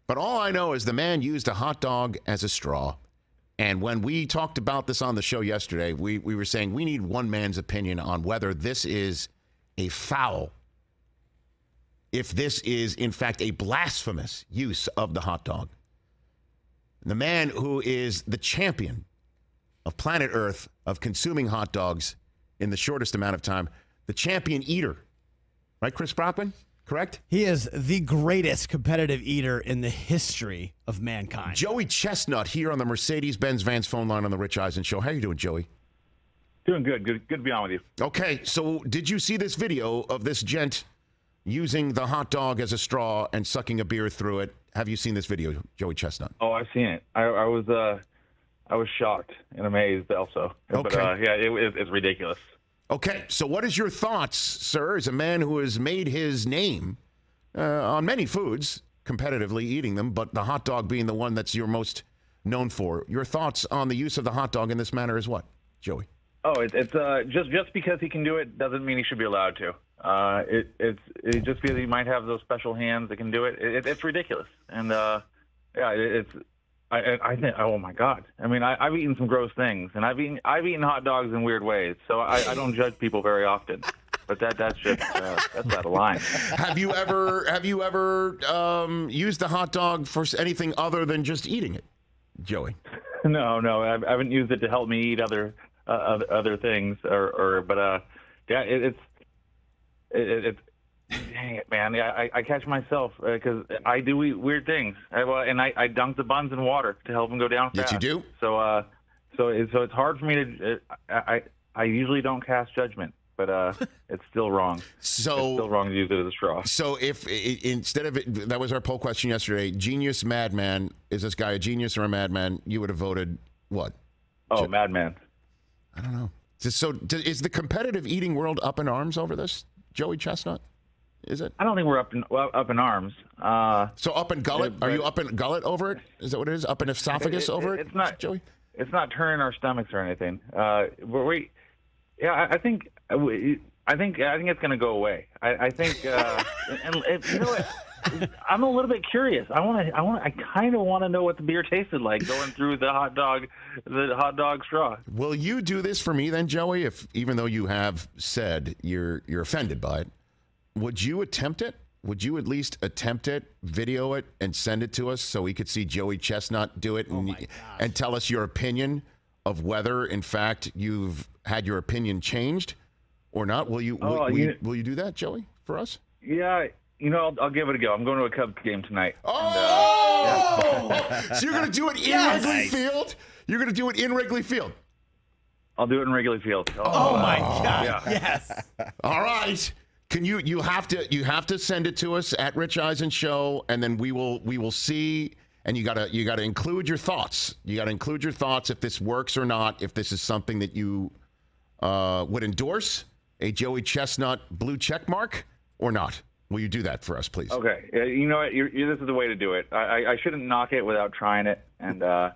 But all I know is the man used a hot dog as a straw. And when we talked about this on the show yesterday, we were saying we need one man's opinion on whether this is a foul, if this is, in fact, a blasphemous use of the hot dog. The man who is the champion of planet Earth of consuming hot dogs in the shortest amount of time, the champion eater. Right, Chris Brockman? Correct? He is the greatest competitive eater in the history of mankind. Joey Chestnut here on the Mercedes-Benz Vans phone line on the Rich Eisen Show. How you doing, Joey? Doing good. Good to be on with you. Okay, so did you see this video of this gent using the hot dog as a straw and sucking a beer through it? Have you seen this video, Joey Chestnut? Oh, I've seen it. I was shocked and amazed also. Okay. But it's ridiculous. Okay, so what is your thoughts, sir, as a man who has made his name on many foods, competitively eating them, but the hot dog being the one that's you're most known for? Your thoughts on the use of the hot dog in this manner is what, Joey? Oh, it's just because he can do it doesn't mean he should be allowed to. It's just because he might have those special hands that can do it. It's ridiculous, and I think, oh my God! I mean, I've eaten some gross things, and I've eaten hot dogs in weird ways. So I don't judge people very often, but that's just that's out of line. Have you ever used the hot dog for anything other than just eating it, Joey? No, I haven't used it to help me eat other things, but it's dang it, man. Yeah, I catch myself because I do eat weird things, and I dunk the buns in water to help them go down fast. Yes, you do. So it's hard for me to. I usually don't cast judgment, but it's still wrong. So it's still wrong to use it as a straw. So if instead of it, that was our poll question yesterday. Genius, madman. Is this guy a genius or a madman? You would have voted what? Oh, madman. I don't know. So is the competitive eating world up in arms over this, Joey Chestnut? Is it? I don't think we're up in arms. So up in gullet? Are you up in gullet over it? Is that what it is? Up in esophagus over it? It's not, Joey. It's not turning our stomachs or anything. I think it's going to go away. I think, and you know what? I'm a little bit curious. I kind of want to know what the beer tasted like going through the hot dog straw. Will you do this for me then, Joey? If even though you have said you're offended by it, would you attempt it? Would you at least attempt it, video it, and send it to us so we could see Joey Chestnut do it and tell us your opinion of whether, in fact, you've had your opinion changed or not? Will you will you do that, Joey, for us? Yeah. I'll give it a go. I'm going to a Cubs game tonight. So you're going to do it in Wrigley Field? You're going to do it in Wrigley Field? I'll do it in Wrigley Field. Oh my God! Yeah. Yes. All right. Can you have to send it to us at Rich Eisen Show, and then we will see. And you gotta include your thoughts. You gotta include your thoughts if this works or not. If this is something that you would endorse, a Joey Chestnut blue check mark or not. Will you do that for us, please? Okay. You know what? This is the way to do it. I shouldn't knock it without trying it, and I'm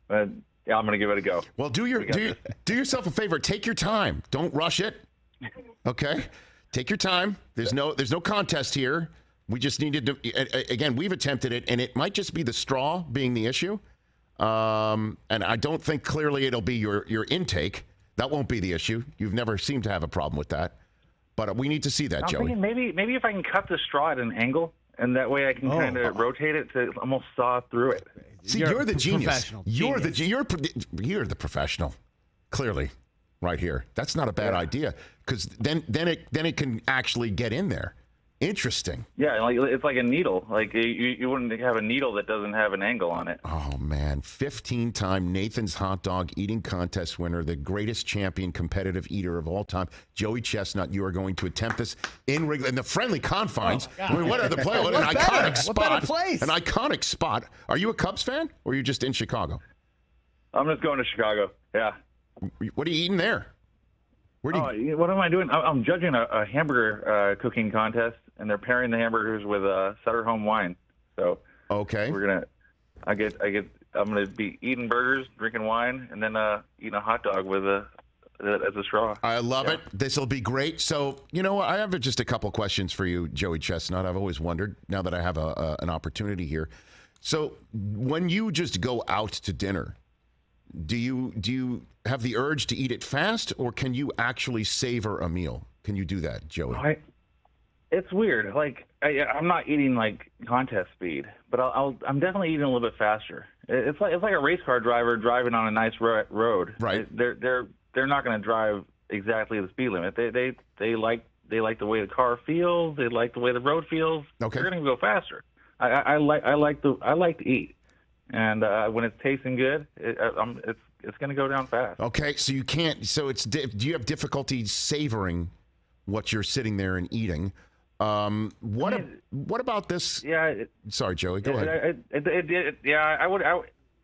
going to give it a go. Well, do yourself a favor. Take your time. Don't rush it. Okay? Take your time. There's no contest here. We just needed to. Again, we've attempted it, and it might just be the straw being the issue. And I don't think clearly it'll be your intake. That won't be the issue. You've never seemed to have a problem with that. But we need to see that, Joey. Maybe if I can cut the straw at an angle, and that way I can kind of rotate it to almost saw through it. See, you're the genius. You're the professional. Clearly, right here. That's not a bad idea because then it can actually get in there. Interesting. Yeah, like it's like a needle. Like you wouldn't have a needle that doesn't have an angle on it. Oh man, 15-time Nathan's Hot Dog Eating Contest winner, the greatest champion competitive eater of all time, Joey Chestnut. You are going to attempt this in the friendly confines. I mean, what are the play? What an iconic spot! What better place? An iconic spot. Are you a Cubs fan, or are you just in Chicago? I'm just going to Chicago. Yeah. What are you eating there? What am I doing? I'm judging a hamburger cooking contest, and they're pairing the hamburgers with Sutter Home wine. So okay, I'm gonna be eating burgers, drinking wine, and then eating a hot dog with a as a straw. I love it. This will be great. So, you know what? I have just a couple questions for you, Joey Chestnut. I've always wondered, now that I have an opportunity here. So when you just go out to dinner, do you have the urge to eat it fast, or can you actually savor a meal? Can you do that, Joey? It's weird. Like I'm not eating like contest speed, but I'm definitely eating a little bit faster. It's like a race car driver driving on a nice road. Right. They're not going to drive exactly the speed limit. They like the way the car feels. They like the way the road feels. Okay. They're going to go faster. I like to eat, and when it's tasting good, it's going to go down fast. Okay, so you can't. So do you have difficulty savoring what you're sitting there and eating? What about this? Yeah. Sorry, Joey. Go ahead.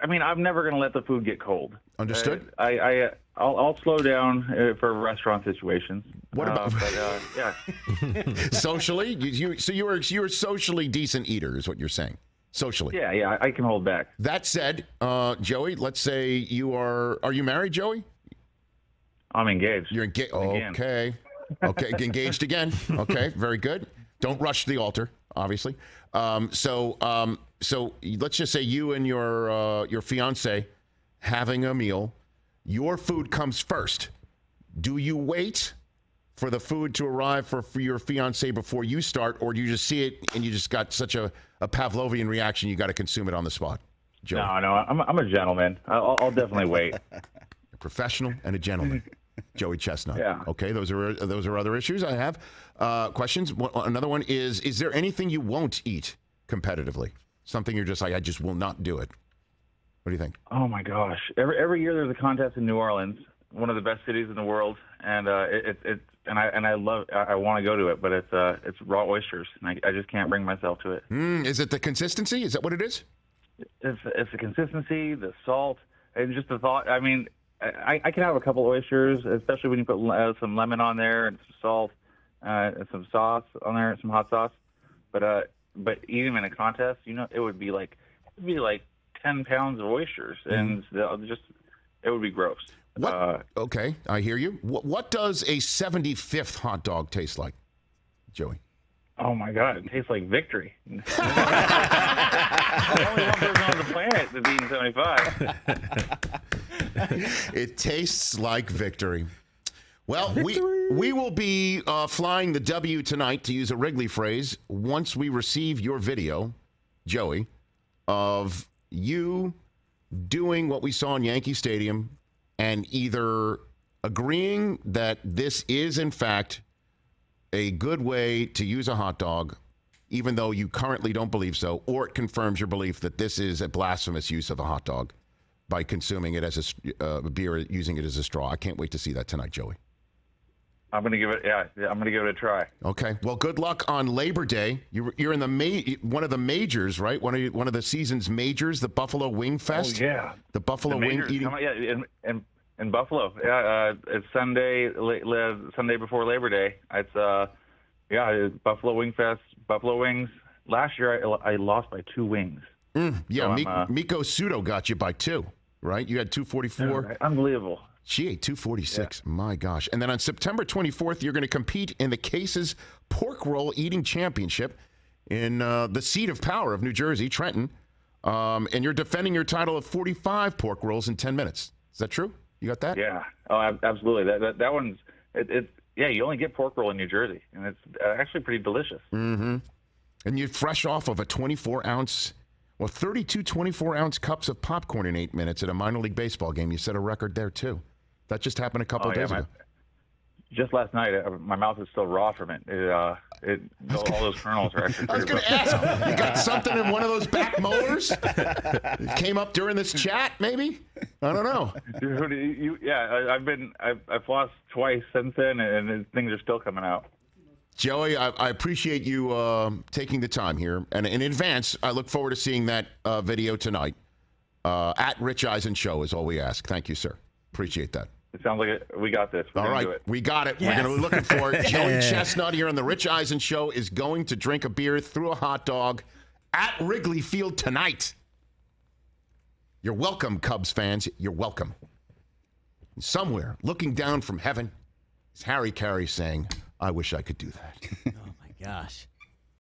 I mean, I'm never going to let the food get cold. Understood. I'll slow down for restaurant situations. What about? Yeah. Socially, you're a socially decent eater, is what you're saying. Socially. Yeah. I can hold back. That said, Joey, let's say you are you married, Joey? I'm engaged. You're engaged. Okay. Okay. Engaged again. Okay. Very good. Don't rush the altar, obviously. So let's just say you and your fiance having a meal. Your food comes first. Do you wait for the food to arrive for your fiance before you start, or do you just see it and you just got such a Pavlovian reaction you got to consume it on the spot? Joey. No, I'm a gentleman. I'll definitely wait. A professional and a gentleman. Joey Chestnut. Yeah. Okay, those are other issues I have. Questions. Another one is there anything you won't eat competitively? Something you're just like, I just will not do it. What do you think? Oh my gosh! Every year there's a contest in New Orleans, one of the best cities in the world, and I want to go to it, but it's raw oysters, and I just can't bring myself to it. Is it the consistency? Is that what it is? It's the consistency, the salt, and just the thought. I mean, I can have a couple oysters, especially when you put some lemon on there and some salt, and some sauce on there, some hot sauce. But eating them in a contest, it would be like 10 pounds of oysters, and it would be gross. What? Okay, I hear you. What does a 75th hot dog taste like, Joey? Oh my God, it tastes like victory. There's only one person on the planet that's eating 75. It tastes like victory. Well, we will be flying the W tonight, to use a Wrigley phrase, once we receive your video, Joey, of you doing what we saw in Yankee Stadium and either agreeing that this is, in fact, a good way to use a hot dog, even though you currently don't believe so, or it confirms your belief that this is a blasphemous use of a hot dog by consuming it as a beer, using it as a straw. I can't wait to see that tonight, Joey. I'm gonna give it a try. Okay. Well, good luck on Labor Day. You're in one of the majors, right? One of the season's majors, the Buffalo Wing Fest. Oh yeah. The Buffalo Wing eating. In Buffalo. Yeah. It's Sunday before Labor Day. It's Buffalo Wing Fest. Buffalo wings. Last year I lost by 2 wings. Yeah. So Miko Sudo got you by 2, right? You had 244. Unbelievable. She ate 246. Yeah. My gosh. And then on September 24th, you're going to compete in the Case's Pork Roll Eating Championship in the seat of power of New Jersey, Trenton. And you're defending your title of 45 pork rolls in 10 minutes. Is that true? You got that? Yeah. Oh, absolutely. That one's yeah, you only get pork roll in New Jersey, and it's actually pretty delicious. Mm-hmm. And you're fresh off of a 32 24-ounce cups of popcorn in 8 minutes at a minor league baseball game. You set a record there, too. That just happened a couple days ago. Just last night, my mouth is still raw from it. All those kernels are actually. I was going to ask, you got something in one of those back molars? It came up during this chat, maybe? I don't know. I've flossed twice since then, and things are still coming out. Joey, I appreciate you taking the time here. And in advance, I look forward to seeing that video tonight. At Rich Eisen Show is all we ask. Thank you, sir. Appreciate that. It sounds like we got this. All right, we got it. Yes. We're going to be looking for it. Joey Chestnut here on the Rich Eisen Show is going to drink a beer through a hot dog at Wrigley Field tonight. You're welcome, Cubs fans. You're welcome. Somewhere, looking down from heaven, is Harry Carey saying, "I wish I could do that." Oh my gosh.